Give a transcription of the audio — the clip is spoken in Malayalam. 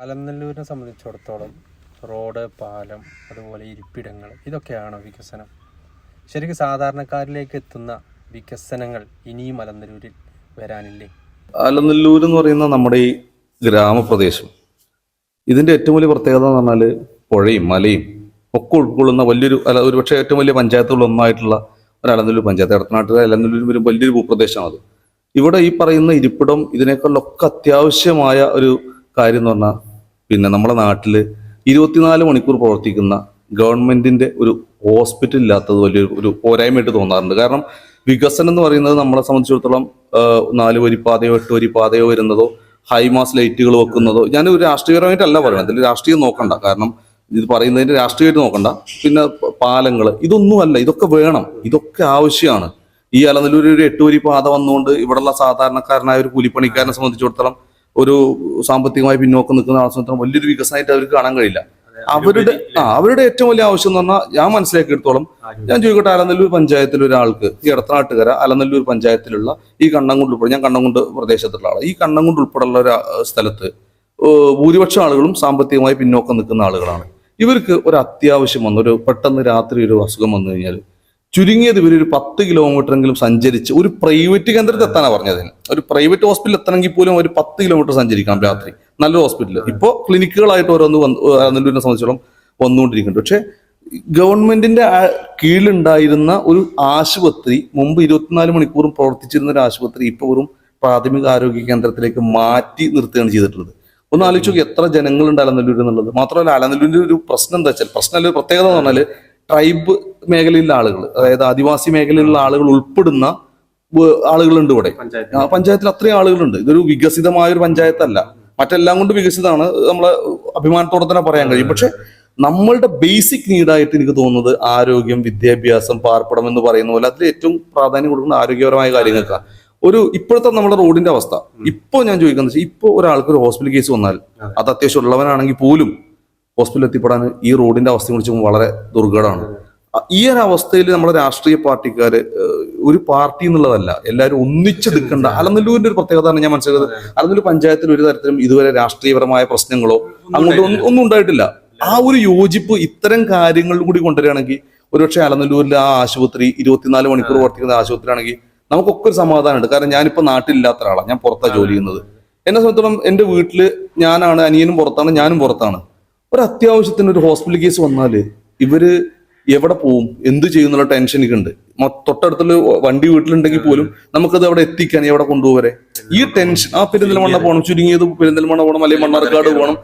അലനല്ലൂരിനെ സംബന്ധിച്ചിടത്തോളം റോഡ്, പാലം, അതുപോലെ ഇരിപ്പിടങ്ങൾ ഇതൊക്കെയാണ് വികസനം. ശരിക്കും സാധാരണക്കാരിലേക്ക് എത്തുന്ന വികസനങ്ങൾ ഇനിയും അലനല്ലൂരിൽ വരാനില്ലേ? അലനല്ലൂർ എന്ന് പറയുന്ന നമ്മുടെ ഈ ഗ്രാമപ്രദേശം, ഇതിന്റെ ഏറ്റവും വലിയ പ്രത്യേകത എന്ന് പറഞ്ഞാൽ പുഴയും മലയും ഒക്കെ ഉൾക്കൊള്ളുന്ന ഒരുപക്ഷെ ഏറ്റവും വലിയ പഞ്ചായത്തുകളൊന്നായിട്ടുള്ള ഒരു അലനല്ലൂർ പഞ്ചായത്ത്. എടത്തനാട്ടിലെ അലനല്ലൂർ ഒരു വലിയൊരു ഭൂപ്രദേശമാണ് അത്. ഇവിടെ ഈ പറയുന്ന ഇരിപ്പിടം ഇതിനേക്കാളൊക്കെ അത്യാവശ്യമായ ഒരു കാര്യം എന്ന് പറഞ്ഞാൽ നമ്മുടെ നാട്ടിൽ 24 മണിക്കൂർ പ്രവർത്തിക്കുന്ന ഗവൺമെന്റിന്റെ ഒരു ഹോസ്പിറ്റൽ ഇല്ലാത്തത് വലിയൊരു പോരായ്മയായിട്ട് തോന്നാറുണ്ട്. കാരണം വികസനം എന്ന് പറയുന്നത് നമ്മളെ സംബന്ധിച്ചിടത്തോളം 4 വരി പാതയോ 8 വരി പാതയോ വരുന്നതോ ഹൈമാസ് ലൈറ്റുകൾ വെക്കുന്നതോ, ഞാൻ ഒരു രാഷ്ട്രീയപരമായിട്ടല്ല പറയുന്നത്, അതിൽ രാഷ്ട്രീയം നോക്കണ്ട, കാരണം ഇത് പറയുന്നതിന്റെ രാഷ്ട്രീയമായിട്ട് നോക്കണ്ട. പിന്നെ പാലങ്ങൾ, ഇതൊന്നുമല്ല, ഇതൊക്കെ വേണം, ഇതൊക്കെ ആവശ്യമാണ്. ഈ അലനല്ലൂർ ഒരു 8 വരി പാത വന്നുകൊണ്ട് ഇവിടെയുള്ള സാധാരണക്കാരനായ ഒരു കൂലിപ്പണിക്കാരനെ സംബന്ധിച്ചിടത്തോളം, ഒരു സാമ്പത്തികമായി പിന്നോക്കം നിൽക്കുന്ന ആളെ സംബന്ധിച്ചിടത്തോളം വലിയൊരു വികസനമായിട്ട് അവർക്ക് കാണാൻ കഴിയില്ല. അവരുടെ ഏറ്റവും വലിയ ആവശ്യം എന്ന് പറഞ്ഞാൽ, ഞാൻ മനസ്സിലാക്കിയെടുത്തോളം, ഞാൻ ചോദിക്കട്ടെ, അലനല്ലൂർ പഞ്ചായത്തിൽ ഒരാൾക്ക്, ഈ എടത്തനാട്ടുകര അലനല്ലൂർ പഞ്ചായത്തിലുള്ള ഈ കണ്ണംകുണ്ട് ഉൾപ്പെടെ, ഞാൻ കണ്ണംകുണ്ട് പ്രദേശത്തുള്ള ആളാണ്, ഈ കണ്ണംകുണ്ട് ഉൾപ്പെടെയുള്ള ഒരു സ്ഥലത്ത് ഭൂരിപക്ഷം ആളുകളും സാമ്പത്തികമായി പിന്നോക്കം നിൽക്കുന്ന ആളുകളാണ്. ഇവർക്ക് ഒരു അത്യാവശ്യം വന്നു, ഒരു പെട്ടെന്ന് രാത്രി ഒരു അസുഖം വന്നു കഴിഞ്ഞാൽ ചുരുങ്ങിയത് ഇവരൊരു 10 കിലോമീറ്ററെങ്കിലും സഞ്ചരിച്ച് ഒരു പ്രൈവറ്റ് കേന്ദ്രത്തിൽ എത്താനാണ് പറഞ്ഞത്. ഒരു പ്രൈവറ്റ് ഹോസ്പിറ്റലിൽ എത്തണമെങ്കിൽ പോലും ഒരു 10 കിലോമീറ്റർ സഞ്ചരിക്കണം രാത്രി, നല്ലൊരു ഹോസ്പിറ്റലിൽ. ഇപ്പോൾ ക്ലിനിക്കുകളായിട്ട് ഓരോന്ന് അലനല്ലൂരിനെ സംബന്ധിച്ചോളം വന്നുകൊണ്ടിരിക്കുന്നുണ്ട്. പക്ഷെ ഗവൺമെന്റിന്റെ കീഴിലുണ്ടായിരുന്ന ഒരു ആശുപത്രി, മുമ്പ് 24 മണിക്കൂറും പ്രവർത്തിച്ചിരുന്ന ഒരു ആശുപത്രി ഇപ്പോൾ വെറും പ്രാഥമിക ആരോഗ്യ കേന്ദ്രത്തിലേക്ക് മാറ്റി നിർത്തുകയാണ് ചെയ്തിട്ടുള്ളത്. ഒന്ന് ആലോചിച്ച് നോക്കി, എത്ര ജനങ്ങളുണ്ട് അലനല്ലൂർ എന്നുള്ളത്. മാത്രമല്ല, അലനല്ലൂരിന്റെ ഒരു പ്രശ്നം എന്താ വെച്ചാൽ, പ്രശ്നമല്ല, പ്രത്യേകത എന്ന് പറഞ്ഞാൽ ട്രൈബ് മേഖലയിലുള്ള ആളുകൾ, അതായത് ആദിവാസി മേഖലയിലുള്ള ആളുകൾ ഉൾപ്പെടുന്ന ആളുകളുണ്ട് ഇവിടെ പഞ്ചായത്തിൽ. അത്രയും ആളുകളുണ്ട്. ഇതൊരു വികസിതമായ ഒരു പഞ്ചായത്തല്ല, മറ്റെല്ലാം കൊണ്ട് വികസിതമാണ്, നമ്മളെ അഭിമാനത്തോടെ തന്നെ പറയാൻ കഴിയും. പക്ഷെ നമ്മളുടെ ബേസിക് നീഡായിട്ട് എനിക്ക് തോന്നുന്നത് ആരോഗ്യം, വിദ്യാഭ്യാസം, പാർപ്പിടം എന്ന് പറയുന്ന പോലെ അതിൽ ഏറ്റവും പ്രാധാന്യം കൊടുക്കുന്ന ആരോഗ്യപരമായ കാര്യങ്ങൾക്കാണ്. ഇപ്പോഴത്തെ നമ്മുടെ റോഡിന്റെ അവസ്ഥ, ഇപ്പോൾ ഞാൻ ചോദിക്കുന്നത്, ഇപ്പോൾ ഒരാൾക്ക് ഒരു ഹോസ്പിറ്റൽ കേസ് വന്നാൽ, അത് അത്യാവശ്യം ഉള്ളവനാണെങ്കിൽ പോലും ഹോസ്പിറ്റലിൽ എത്തിപ്പെടാൻ ഈ റോഡിന്റെ അവസ്ഥയെ കുറിച്ച് വളരെ ദുർഘടമാണ്. ഈ ഒരു അവസ്ഥയിൽ നമ്മുടെ രാഷ്ട്രീയ പാർട്ടിക്കാര്, ഒരു പാർട്ടി എന്നുള്ളതല്ല, എല്ലാവരും ഒന്നിച്ച് നിൽക്കേണ്ട. അലനല്ലൂരിന്റെ ഒരു പ്രത്യേകതയാണ് ഞാൻ മനസ്സിലാക്കുന്നത്. അലനല്ലൂർ പഞ്ചായത്തിൽ ഒരു തരത്തിലും ഇതുവരെ രാഷ്ട്രീയപരമായ പ്രശ്നങ്ങളോ അങ്ങോട്ട് ഒന്നും ഉണ്ടായിട്ടില്ല. ആ ഒരു യോജിപ്പ് ഇത്തരം കാര്യങ്ങളിലും കൂടി കൊണ്ടുവരികയാണെങ്കിൽ ഒരുപക്ഷെ അലനല്ലൂരിലെ ആ ആശുപത്രി 24 മണിക്കൂർ പ്രവർത്തിക്കുന്ന ആശുപത്രി ആണെങ്കിൽ നമുക്കൊക്കെ ഒരു സമാധാനമുണ്ട്. കാരണം ഞാനിപ്പോൾ നാട്ടിലില്ലാത്ത ഒരാളാണ്, ഞാൻ പുറത്താണ് ജോലി ചെയ്യുന്നത്. എന്നെ സംബന്ധിച്ചിടത്തോളം എൻ്റെ വീട്ടില് ഞാനാണ്, അനിയനും പുറത്താണ്, ഞാനും പുറത്താണ്. ഒരു അത്യാവശ്യത്തിന് ഒരു ഹോസ്പിറ്റൽ കേസ് വന്നാൽ ഇവര് എവിടെ പോവും, എന്ത് ചെയ്യുന്നുള്ള ടെൻഷൻ എനിക്കുണ്ട്. തൊട്ടടുത്തുള്ള വണ്ടി വീട്ടിലുണ്ടെങ്കിൽ പോലും നമുക്കത് അവിടെ എത്തിക്കാൻ, എവിടെ കൊണ്ടുപോകരെ ഈ ടെൻഷൻ. ആ പെരിന്തൽമണ്ണ പോകണം, ചുരുങ്ങിയത് പെരിന്തൽമണ്ണ പോകണം, അല്ലെങ്കിൽ മണ്ണാർക്കാട് പോകണം,